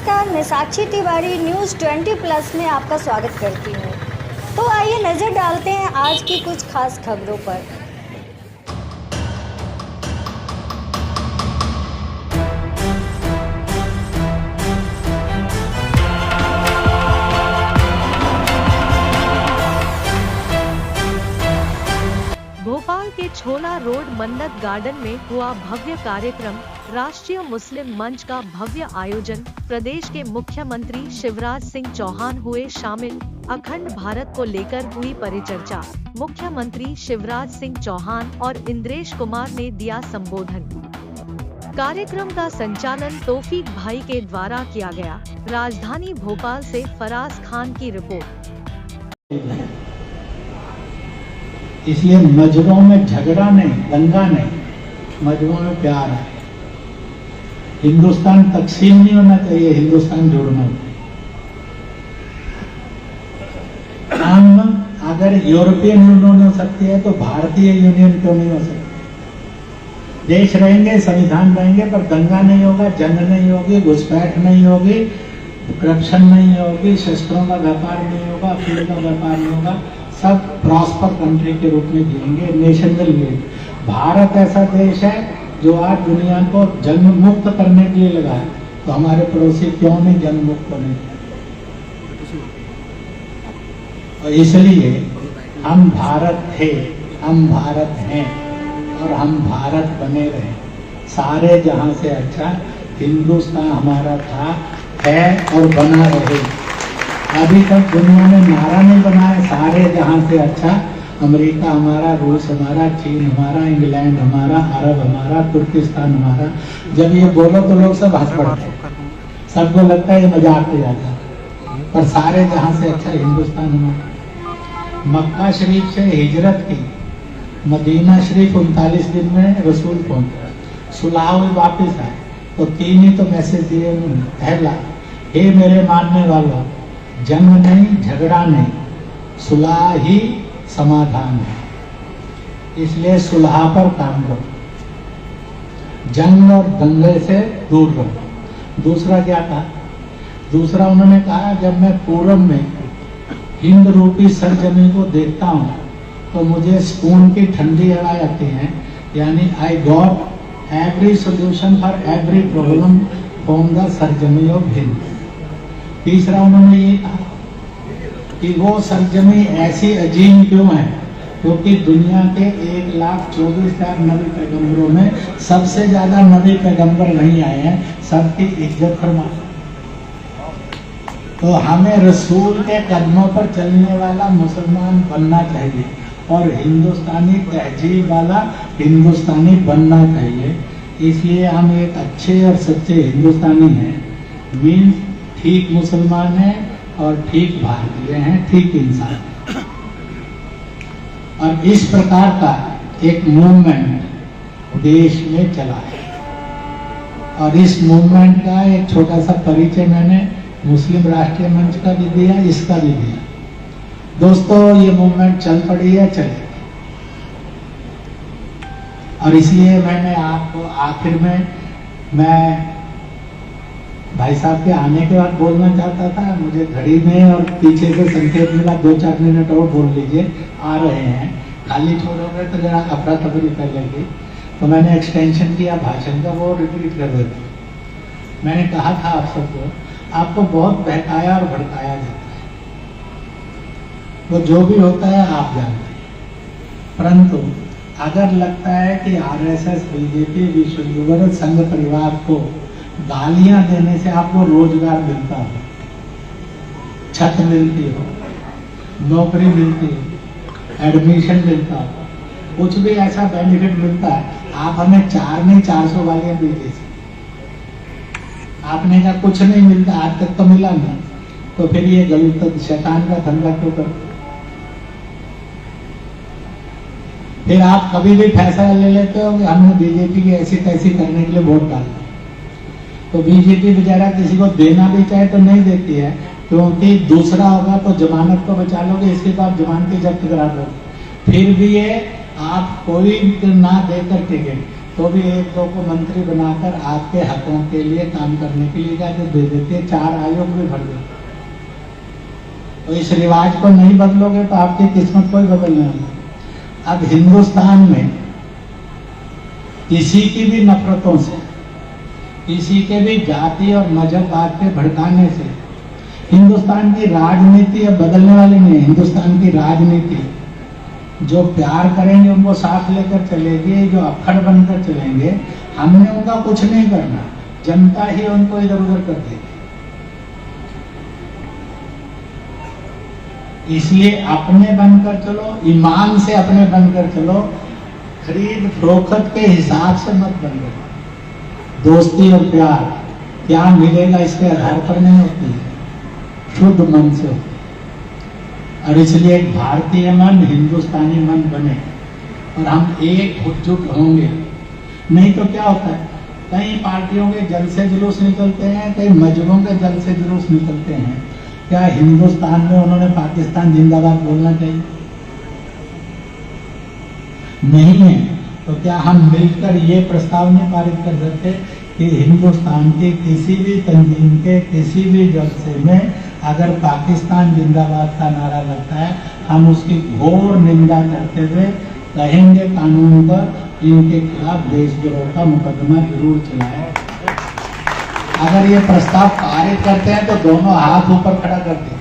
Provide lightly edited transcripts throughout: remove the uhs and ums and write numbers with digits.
नमस्कार, मैं साक्षी तिवारी न्यूज़ 20+ में आपका स्वागत करती हूँ। तो आइए नज़र डालते हैं आज की कुछ खास खबरों पर। भोपाल के छोला रोड मन्नत गार्डन में हुआ भव्य कार्यक्रम। राष्ट्रीय मुस्लिम मंच का भव्य आयोजन। प्रदेश के मुख्यमंत्री शिवराज सिंह चौहान हुए शामिल। अखंड भारत को लेकर हुई परिचर्चा। मुख्यमंत्री शिवराज सिंह चौहान और इंद्रेश कुमार ने दिया संबोधन। कार्यक्रम का संचालन तौफीक भाई के द्वारा किया गया। राजधानी भोपाल से फराज खान की रिपोर्ट। इसलिए मजहबों में झगड़ा नहीं, दंगा नहीं, मजहबों में प्यार है। हिंदुस्तान तकसीम नहीं होना चाहिए, हिंदुस्तान जोड़ना चाहिए। हम अगर यूरोपियन यूनियन हो सकती है तो भारतीय यूनियन क्यों नहीं हो सकती? देश रहेंगे, संविधान रहेंगे, पर दंगा नहीं होगा, जंग नहीं होगी, घुसपैठ नहीं होगी, करप्शन नहीं होगी, शस्त्रों का व्यापार नहीं होगा, अफीम का व्यापार नहीं होगा। सब प्रॉस्पर कंट्री के रूप में जिएंगे, नेशन विल लीड। भारत ऐसा देश है जो आज दुनिया को जंग मुक्त करने के लिए लगा है, तो हमारे पड़ोसी क्यों नहीं जंग मुक्त बने? और इसलिए हम भारत थे, हम भारत हैं और हम भारत बने रहे। सारे जहां से अच्छा हिंदुस्तान हमारा था, है और बना रहे। अभी तक दुनिया में नारा नहीं बना है, सारे जहां से अच्छा अमेरिका हमारा, रूस हमारा, चीन हमारा, इंग्लैंड हमारा, अरब हमारा, तुर्किस्तान हमारा। जब ये बोलो तो लोग सब हंस पड़ते हैं, सबको लगता है ये मजाक में जाता है, पर सारे जहां से अच्छा हिंदुस्तान हमारा। मक्का शरीफ से हिजरत की, मदीना शरीफ 39 दिन में रसूल पहुंचा, सुलह हुई, वापिस आए तो 3 ही तो मैसेज दिए उन्होंने। पहला, हे मेरे मानने वालों, जंग नहीं, झगड़ा नहीं, सुलह ही समाधान है। इसलिए सुलह पर काम करो, जंग और दंगे से दूर रहो। दूसरा क्या कहा? दूसरा उन्होंने कहा, जब मैं पूरब में हिंद रूपी सरजमी को देखता हूँ तो मुझे सुकून की ठंडी हवाएं आती हैं, यानी I got every solution for every problem from the सरजमी ऑफ हिंद। तीसरा उन्होंने ये कहा कि वो सरजमी ऐसी अजीम क्यों है, क्योंकि दुनिया के 1,24,000 नबी पैगंबरों में सबसे ज्यादा नबी पैगंबर नहीं आए हैं, सबकी इज्जत फरमा। तो हमें रसूल के कदमों पर चलने वाला मुसलमान बनना चाहिए और हिंदुस्तानी तहजीब वाला हिंदुस्तानी बनना चाहिए। इसलिए हम एक अच्छे और सच्चे हिंदुस्तानी हैं, मीन्स ठीक मुसलमान हैं और ठीक भारतीय हैं, ठीक इंसान। और इस प्रकार का एक मूवमेंट देश में चला है और इस मूवमेंट का एक छोटा सा परिचय मैंने मुस्लिम राष्ट्रीय मंच का भी दिया, इसका भी दिया। दोस्तों, ये मूवमेंट चल पड़ी है, चले, और इसलिए मैंने आपको आखिर में मैं भाई साहब के आने के बाद बोलना चाहता था। मुझे घड़ी में और पीछे से संकेत मिला 2-4 मिनट और बोल लीजिए, आ रहे हैं। खाली छोड़ोगे तो जरा अफरा तफरी कर लेंगे, तो मैंने एक्सटेंशन किया भाषण का, वो रिपीट कर देते। मैंने कहा था आप सबको, आपको बहुत बहकाया और भड़काया जाता है, वो जो भी होता है आप जानते हैं। परंतु अगर लगता है कि आरएसएस, बीजेपी, विश्व हिंदू संघ परिवार को गालियां देने से आपको रोजगार मिलता हो, छत मिलती हो, नौकरी मिलती हो, एडमिशन मिलता हो, कुछ भी ऐसा बेनिफिट मिलता है, आप हमें 4 नहीं 400 गालियां दे दीजिए। आपने कहा कुछ नहीं मिलता, आज तक तो मिला नहीं, तो फिर ये गलत शैतान का धंधा क्यों करते? फिर आप कभी भी फैसला ले लेते हो कि हमने बीजेपी की ऐसी तैसी करने के लिए वोट डाला, तो बीजेपी बेचारा किसी को देना भी चाहे तो नहीं देती है, क्योंकि दूसरा होगा तो जमानत को बचा लोगे, इसके बाद जमानत जब्त करा दो। फिर भी ये आप कोई ना देकर टिकट, तो भी एक दो को मंत्री बनाकर आपके हकों के लिए काम करने के लिए जाके दे देते, 4 आयोग भी भर देते। तो इस रिवाज को नहीं बदलोगे तो आपकी किस्मत कोई बदलने वाला। अब हिंदुस्तान में किसी की भी नफरतों से, किसी के भी जाति और मजहबवाद पे भड़काने से हिंदुस्तान की राजनीति अब बदलने वाली नहीं है। हिंदुस्तान की राजनीति जो प्यार करेंगे उनको साथ लेकर चलेगी, जो अक्खड़ बनकर चलेंगे हमने उनका कुछ नहीं करना, जनता ही उनको इधर उधर कर देगी। इसलिए अपने बनकर चलो, ईमान से अपने बनकर चलो, खरीद फरोख्त के हिसाब से मत बनकर। दोस्ती और प्यार क्या मिलेगा इसके आधार पर नहीं होती है, शुद्ध मन से होती है। और इसलिए एक भारतीय मन, हिंदुस्तानी मन बने और हम एक एकजुट होंगे। नहीं तो क्या होता है, कई पार्टियों के जलसे जुलूस निकलते हैं, कई मजहबों के जलसे जुलूस निकलते हैं। क्या हिंदुस्तान में उन्होंने पाकिस्तान जिंदाबाद बोलना चाहिए? नहीं है। तो क्या हम मिलकर ये प्रस्ताव नहीं पारित कर सकते कि हिंदुस्तान के किसी भी तंजीम के किसी भी जलसे में अगर पाकिस्तान जिंदाबाद का नारा लगता है, हम उसकी घोर निंदा करते हुए कहेंगे कानून पर इनके खिलाफ देशद्रोह का मुकदमा जरूर चलाएं। अगर ये प्रस्ताव पारित करते हैं तो दोनों हाथ ऊपर खड़ा करते हैं।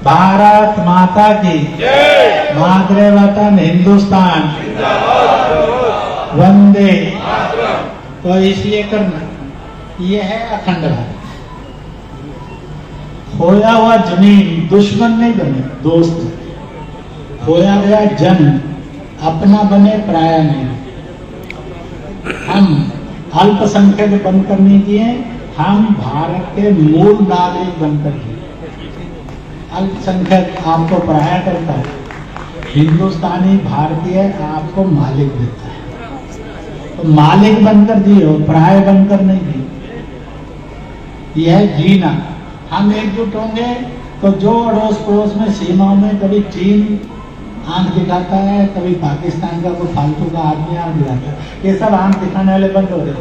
भारत माता की जय, मातृ वतन हिंदुस्तान वंदे। तो इसलिए करना ये है अखंड भारत। खोया हुआ जमीन दुश्मन नहीं बने, दोस्त। खोया गया जन अपना बने, पराया नहीं। हम अल्पसंख्यक बनकर नहीं किए, हम भारत के मूल नागरिक बनकर किए। अल्पसंख्यक आपको पराया करता है, हिंदुस्तानी भारतीय आपको मालिक देता है। तो मालिक बनकर जियो, पराये बनकर नहीं जियो। यह जीना। हम एकजुट होंगे तो जो अड़ोस पड़ोस में सीमाओं में कभी चीन आंख दिखाता है, कभी पाकिस्तान का कोई फालतू का आदमी आंख दिखाता है, ये सब आंख दिखाने वाले बंद हो गए।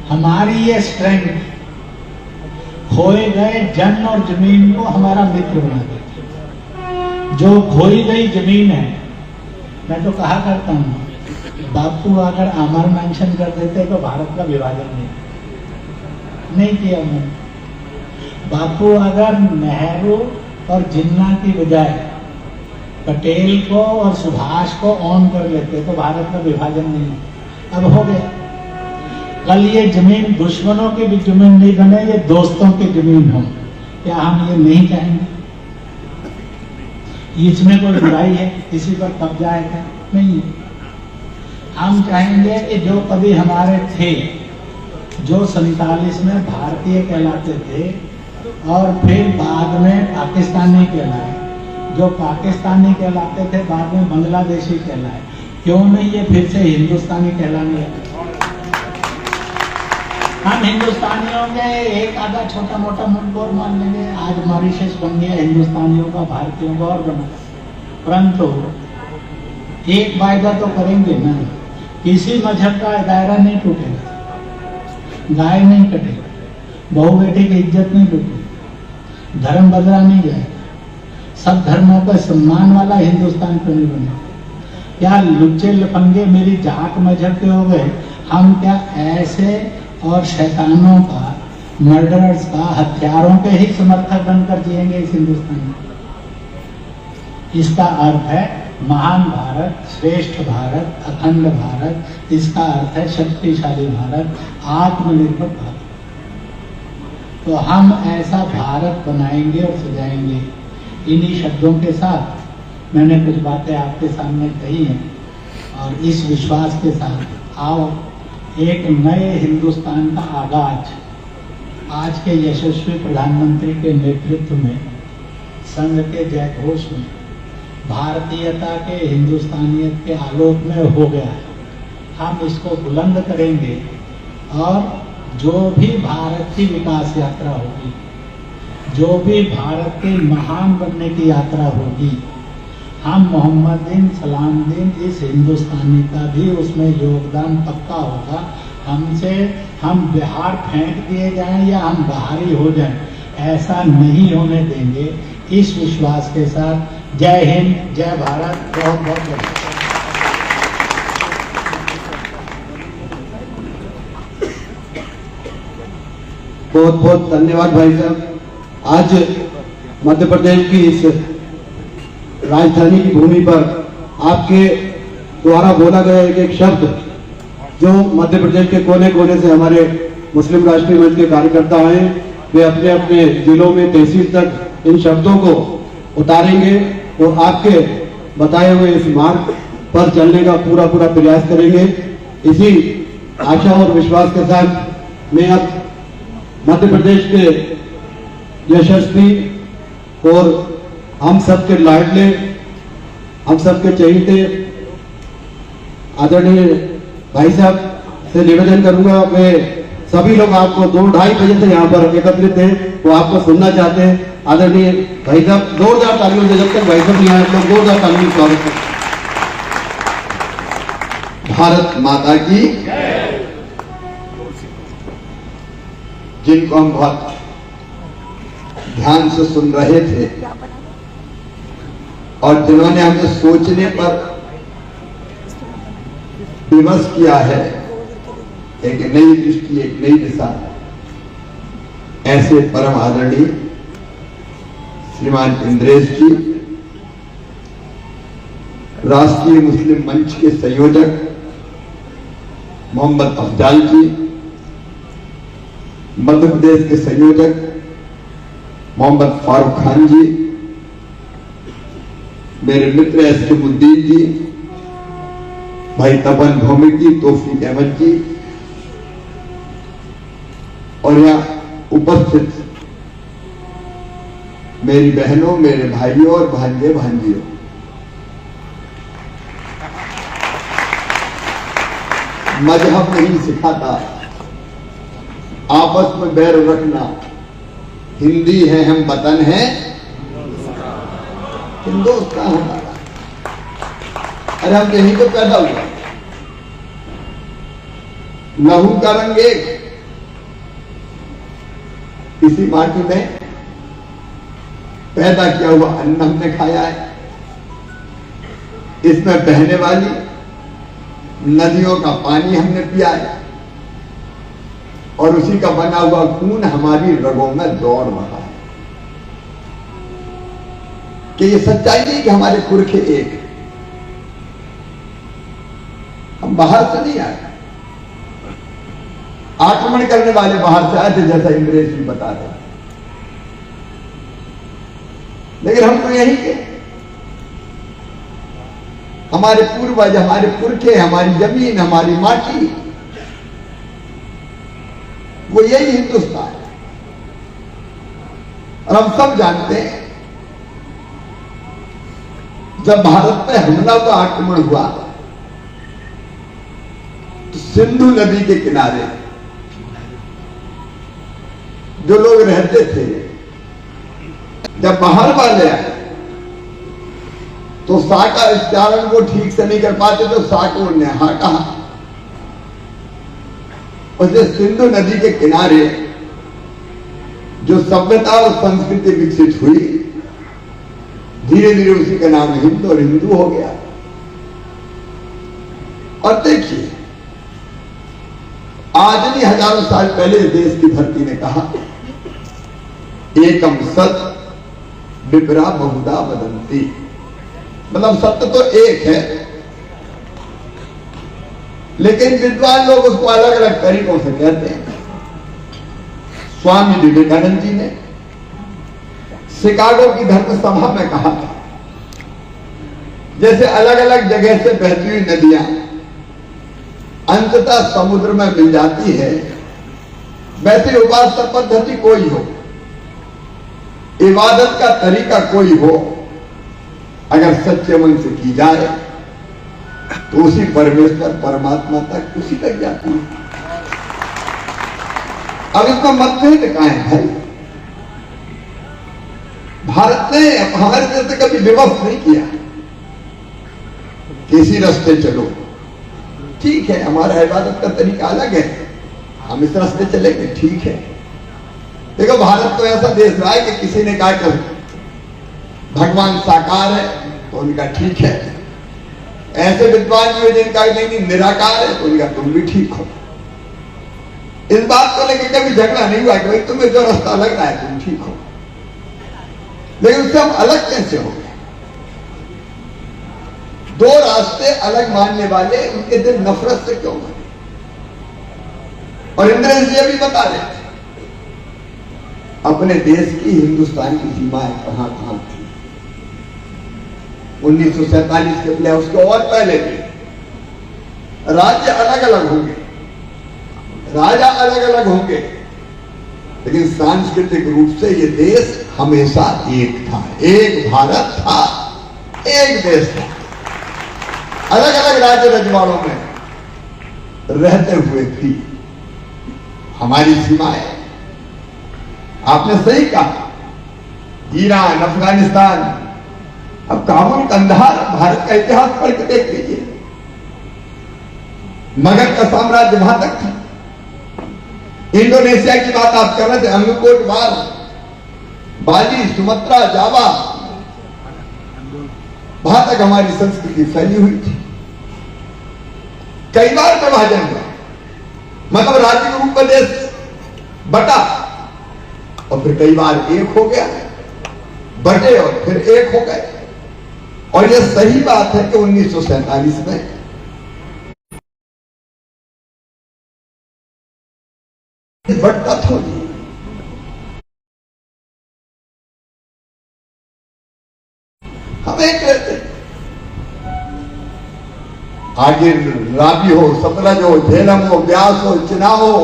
हमारी ये स्ट्रेंथ खोए गए जन और जमीन को हमारा मित्र बना देती है। जो खोई गई जमीन है, मैं तो कहा करता हूँ, बापू अगर अमर मेंशन कर देते तो भारत का विभाजन नहीं किया उन्होंने। बापू अगर नेहरू और जिन्ना की बजाय पटेल को और सुभाष को ऑन कर लेते तो भारत का विभाजन नहीं। अब हो गया। कल ये जमीन दुश्मनों की भी जमीन नहीं बने, ये दोस्तों की जमीन हो। क्या हम ये नहीं चाहेंगे? इसमें कोई बुराई है? किसी पर कब्जा है क्या? नहीं है। हम चाहेंगे कि जो कभी हमारे थे, जो 47 में भारतीय कहलाते थे और फिर बाद में पाकिस्तानी कहलाए, जो पाकिस्तानी कहलाते थे बाद में बांग्लादेशी कहलाए, क्यों नहीं ये फिर से हिंदुस्तानी कहलाने लगे? हम हिंदुस्तानियों के एक आधा छोटा मोटा मुल्क और मान लेंगे। आज मॉरिशस बन गया हिंदुस्तानियों का, भारतीयों का और बना। परंतु एक वायदा तो करेंगे ना, किसी मजहब का दायरा नहीं टूटेगा, गाय नहीं कटेगा, बहू बेटी की इज्जत नहीं टूटेगी, धर्म बदला नहीं जाएगा, सब धर्मों का सम्मान वाला हिंदुस्तान क्यों नहीं बनेगा? क्या लुच्चे लफंगे मेरी जात मजहब के हो गए? हम क्या ऐसे और शैतानों का, मर्डरर्स का, हथियारों के ही समर्थक बनकर जिएंगे इस हिंदुस्तान में? इसका अर्थ है महान भारत, श्रेष्ठ भारत, अखंड भारत। इसका अर्थ है शक्तिशाली भारत, आत्मनिर्भर भारत। तो हम ऐसा भारत बनाएंगे और सजाएंगे। इन्हीं शब्दों के साथ मैंने कुछ बातें आपके सामने कही हैं और इस विश्वास के साथ आओ एक नए हिंदुस्तान का आगाज आज के यशस्वी प्रधानमंत्री के नेतृत्व में, संघ के जयघोष में, भारतीयता के, हिंदुस्तानियत के आलोक में हो गया है। हम इसको बुलंद करेंगे और जो भी भारत की विकास यात्रा होगी, जो भी भारत के महान बनने की यात्रा होगी, हम मोहम्मदीन सलामदीन इस हिंदुस्तानी का भी उसमें योगदान पक्का होगा। हमसे हम बिहार फेंक दिए जाएं या हम बाहरी हो जाएं, ऐसा नहीं होने देंगे। इस विश्वास के साथ जय हिंद, जय भारत। बहुत बहुत धन्यवाद। बहुत बहुत धन्यवाद भाई साहब। आज मध्य प्रदेश की इस राजधानी की भूमि पर आपके द्वारा बोला गया एक शब्द जो मध्य प्रदेश के कोने कोने से हमारे मुस्लिम राष्ट्रीय मंच के कार्यकर्ता आए, वे अपने अपने जिलों में तहसील तक इन शब्दों को उतारेंगे और आपके बताए हुए इस मार्ग पर चलने का पूरा प्रयास करेंगे। इसी आशा और विश्वास के साथ मैं अब मध्य प्रदेश के यशस्वी और हम सबके लाडले, हम सबके चहेते आदरणीय भाई साहब से निवेदन करूंगा। मैं सभी लोग आपको 2-2:30 बजे से यहाँ पर एकत्रित हैं, वो आपको सुनना चाहते हैं। आदरणीय भाई साहब जोरदार तालियों से, जब तक भाई साहब नहीं आए लोग जोरदार तालियों से स्वागत करें। भारत माता की, जिनको हम बहुत ध्यान से सुन रहे थे और जिन्होंने हमें सोचने पर विवश किया है, एक नई दृष्टि, एक नई दिशा, ऐसे परम आदरणीय श्रीमान इंद्रेश जी, राष्ट्रीय मुस्लिम मंच के संयोजक मोहम्मद अफजाल जी, मध्य प्रदेश के संयोजक मोहम्मद फारूक खान जी, मेरे मित्र एसकेमुद्दीन जी, भाई तपन भौमिक जी, तौफीक अहमद जी और यहाँ उपस्थित मेरी बहनों, मेरे भाइयों और भांजे भांजियों, मजहब नहीं सिखाता आपस में बैर रखना। हिंदी है हम, वतन है हिंदुस्तान हमारा। अरे हम यहीं तो पैदा हुआ, लहू का रंग एक, इसी माटी में पैदा किया हुआ अन्न हमने खाया है, इसमें बहने वाली नदियों का पानी हमने पिया है और उसी का बना हुआ खून हमारी रगों में दौड़ रहा है। कि ये सच्चाई नहीं कि हमारे पुरखे एक हैं, हम बाहर से नहीं आए, आक्रमण करने वाले बाहर से आए थे, जैसा इंद्रेश जी बता रहे, लेकिन हम तो यहीं के, हमारे पूर्वज, हमारे पुरखे, हमारी जमीन, हमारी माटी, वो यही हिंदुस्तान है। और हम सब जानते हैं जब भारत पे हमला हुआ, आक्रमण हुआ, तो सिंधु नदी के किनारे जो लोग रहते थे, जब बाहर वाले आए तो सा का उच्चारण वो ठीक से नहीं कर पाते, तो सा को उन्हें हा कहा। और सिंधु नदी के किनारे जो सभ्यता और संस्कृति विकसित हुई, धीरे धीरे उसी का नाम हिंद और हिंदू हो गया। और देखिए, आज नहीं हजारों साल पहले देश की धरती ने कहा, एकम सत विप्रा बहुधा वदंती, मतलब सत्य तो एक है, लेकिन विद्वान लोग उसको अलग अलग तरीकों से कहते हैं। स्वामी विवेकानंद जी ने शिकागो की धर्म सभा में कहा था, जैसे अलग अलग जगह से बहती हुई नदियां अंततः समुद्र में मिल जाती है, वैसे उपासना पद्धति कोई हो, इबादत का तरीका कोई हो, अगर सच्चे मन से की जाए तो उसी परमेश्वर परमात्मा तक उसी तक जाती है। अब इसका मतभेद कहां है भाई? भारत ने हमारे देश से कभी विवश नहीं किया, कि इसी रास्ते चलो। ठीक है, हमारा इबादत का तरीका अलग है, हम इस रास्ते चलेंगे, ठीक है। देखो भारत तो ऐसा देश रहा है कि किसी ने कहा कि भगवान साकार है तो उनका ठीक है, ऐसे विद्वान हुए जिनका नहीं निराकार है तो उनका तुम भी ठीक हो। इस बात को लेकर कभी झगड़ा नहीं हुआ कि भाई तुम्हें जो रास्ता लग रहा है तुम ठीक हो, लेकिन उससे हम अलग कैसे हो गए? दो रास्ते अलग मानने वाले उनके दिल नफरत से क्यों बने? और इंद्रेश जी भी बता रहे थे अपने देश की, हिंदुस्तान की सीमाएं कहां कहां थी। 1947 के पहले, उसके और पहले भी राज्य अलग अलग होंगे, राजा अलग अलग होंगे, लेकिन सांस्कृतिक रूप से ये देश हमेशा एक था, एक भारत था, एक देश था। अलग अलग राज्य रजवाड़ों में रहते हुए भी हमारी सीमाएं, आपने सही कहा, ईरान, अफगानिस्तान, अब काबुल, कंधार, भारत का इतिहास पढ़ के देख लीजिए, मगध का साम्राज्य वहां तक था। इंडोनेशिया की बात आप कर रहे थे, अंगकोट वार, बाली, सुमात्रा, जावा, वहां तक हमारी संस्कृति फैली हुई थी। कई बार विभाजन हुआ, मतलब राज्य के रूप में देश बटा और फिर कई बार एक हो गया, बटे और फिर एक हो गए। और यह सही बात है कि 1947 में बटता थोड़ी, हम एक रहते, आगे रावी हो, सतलज हो, झेलम हो, ब्यास हो, चिनाब हो,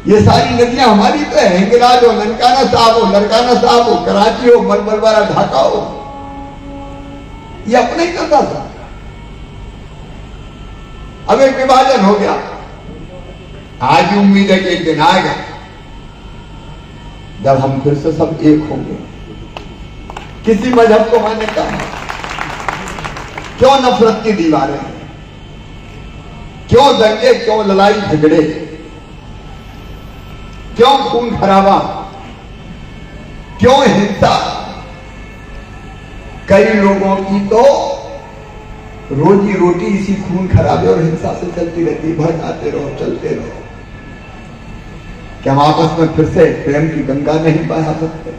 ये सारी नदियां हमारी तो है। हिंगलाज हो, ननकाना साहब हो, लड़काना साहब हो, कराची हो, मलमल वाला ढाका हो, ये अपने ही करता था। अब एक विभाजन हो गया, आज उम्मीद है कि एक दिन आएगा जब हम फिर से सब एक होंगे। किसी मजहब को मानने का क्यों नफरत की दीवारें, क्यों दंगे, क्यों लड़ाई झगड़े, क्यों खून खराबा, क्यों हिंसा? कई लोगों की तो रोजी रोटी इसी खून खराबे और हिंसा से चलती रहती, भड़काते रहो, चलते रहो। क्या हम आपस में फिर से प्रेम की गंगा नहीं बहा सकते?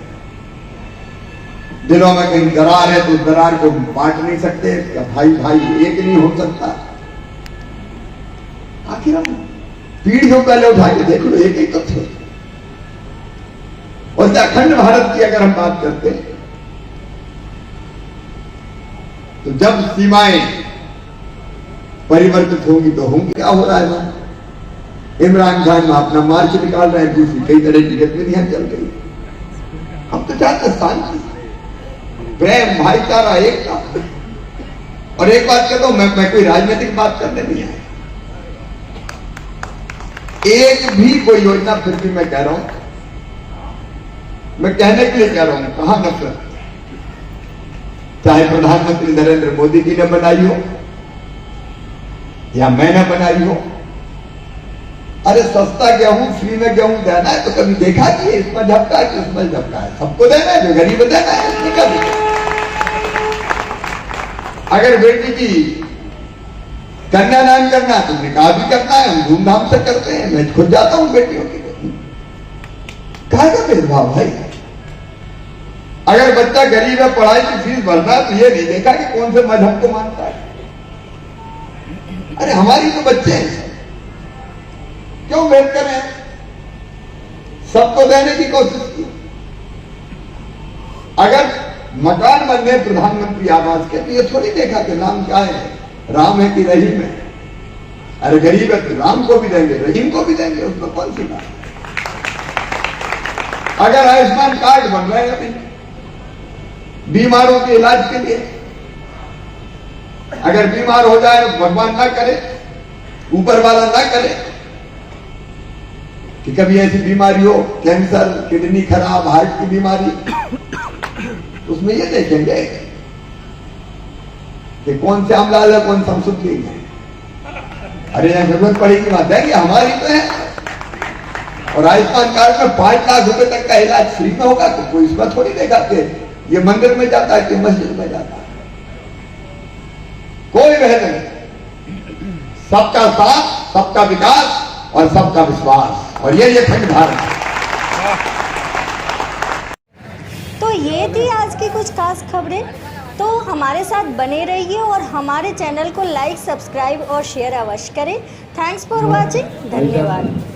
दिलों में कहीं दरार है तो दरार को बांट नहीं सकते? क्या भाई भाई एक नहीं हो सकता? आखिर हम पीढ़ियों पहले उठा के देख लो, एक ही तो थे। और अखंड भारत की अगर हम बात करते हैं तो जब सीमाएं परिवर्तित होंगी तो होंगी। क्या हो रहा है ना, इमरान खान अपना मार्च निकाल रहे हैं, दूसरी कई तरह की गतिविधियां चल गई। हम तो चाहते शांति, प्रेम, भाईचारा, एकता। और एक बात कहता हूं, मैं कोई राजनीतिक बात करने नहीं आया, एक भी कोई योजना, फिर भी मैं कह रहा हूं, मैं कहने के लिए कह रहा हूं, कहां नफरत, चाहे प्रधानमंत्री नरेंद्र मोदी जी ने बनाई हो या मैंने बनाई हो। अरे सस्ता गेहूं, फ्री में गेहूं देना है तो कभी देखा कि इसमें झपका है कि इसमें झपका है? सबको देना है, जो गरीब देना है इसमें कभी। अगर बेटी की कन्यादान करना है तो निकाह भी करना है, हम धूमधाम से करते हैं, मैं खुद जाता हूं बेटियों की। कहा का भेदभाव भाई? अगर बच्चा गरीब है, पढ़ाई की फीस भरना है तो ये नहीं देखा कि कौन से मजहब को मानता है। अरे हमारी तो बच्चे हैं, क्यों भेद करें? सबको देने की कोशिश की। अगर मकान बन गए प्रधानमंत्री आवास के, तो ये थोड़ी देखा कि नाम क्या है, राम है कि रहीम है। अरे गरीब है तो राम को भी देंगे, रहीम को भी देंगे, उसमें कौन सी बात? अगर आयुष्मान कार्ड बन रहे हैं अभी बीमारों के इलाज के लिए, अगर बीमार हो जाए तो भगवान ना करे, ऊपर वाला ना करे कि कभी ऐसी बीमारी हो, कैंसर, किडनी खराब, हार्ट की बीमारी, उसमें ये देखेंगे कि कौन से आमलाल है कौन सा शमसुद्दीन है। अरे जरूरत पड़ेगी बात है कि हमारी तो है। और आयुष्मान कार्ड में 5 लाख रुपए तक का इलाज फ्री में होगा तो कोई इसमें थोड़ी देगा कि ये मंदिर में जाता है कि मस्जिद में जाता है। कोई भेद नहीं, सबका साथ, सबका विकास और सबका विश्वास, और ये अखंड भारत है। तो ये थी आज की कुछ खास खबरें। तो हमारे साथ बने रहिए और हमारे चैनल को लाइक, सब्सक्राइब और शेयर अवश्य करें। Thanks for watching. धन्यवाद।